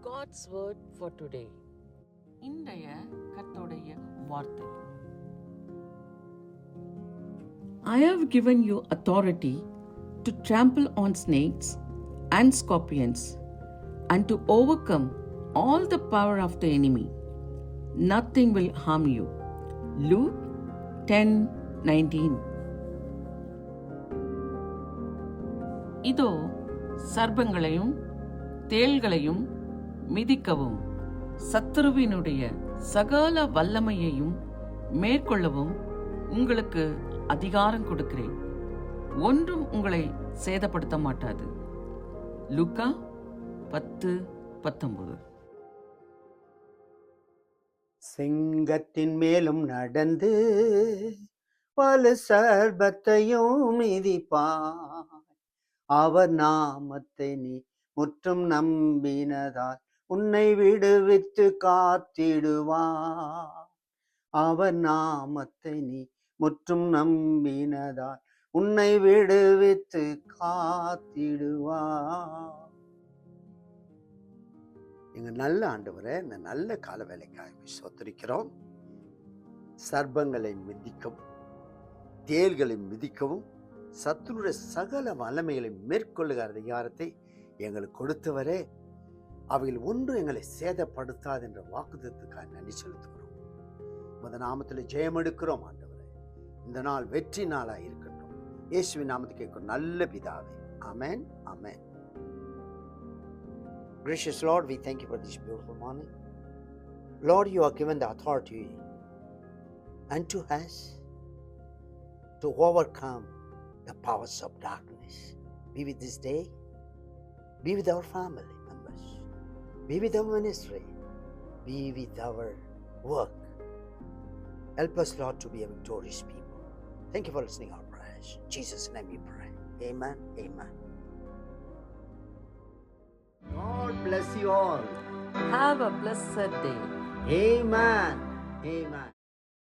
God's word for today. இன்றைய கர்த்தருடைய வார்த்தை. I have given you authority to trample on snakes and scorpions and to overcome all the power of the enemy. Nothing will harm you. Luke 10:19. இதோ சர்ப்பங்களையும் தேள்களையும் மிதிக்கவும் சத்துருவினுடைய சகல வல்லமையையும் மேற்கொள்ளவும் உங்களுக்கு அதிகாரம் கொடுக்கிறேன். ஒன்றும் உங்களை சேதப்படுத்த மாட்டாது. லூக்கா 10:19. சிங்கத்தின் மேலும் நடந்து வலு சர்பத்தையும் மிதிப்பார். அவர் நாமத்தை நீ முற்றும் நம்பினதால் உன்னை விடுவித்து காத்திடுவார். அவர் நாமத்தை நீ முற்றும் நம்பினதால் உன்னை விடுவித்து காத்திடுவார். எங்க நல்ல ஆண்டவரே, இந்த நல்ல கால வேலைக்காக ஸ்தோத்திரிக்கிறோம். சர்ப்பங்களை மிதிக்கவும் தேள்களை மிதிக்கவும் சத்துருடைய சகல வல்லமைகளை மேற்கொள்ளுகிற அதிகாரத்தை எங்களுக்கு கொடுத்தவரே, அவைகள் ஒன்று எங்களை சேதப்படுத்தாது என்ற வாக்குத்தத்துக்காக நன்றி செலுத்துகிறோம். உமது நாமத்தில் ஜெயம் எடுக்கிறோம் ஆண்டவரே. இந்த நாள் வெற்றி நாளாக இருக்கட்டும். இயேசுவின் நாமத்துக்கு கேட்கும் நல்ல பிதாவே. ஆமென், ஆமென். Gracious Lord, we thank you for this beautiful morning. Lord, you are given the authority unto us to overcome the powers of darkness. Be with this day. Be with our family members. Be with our ministry. Be with our work. Help us, Lord, to be a victorious people. Thank you for listening our prayers. In Jesus' name we pray. Amen. Amen. God bless you all. Have a blessed day. Amen. Amen.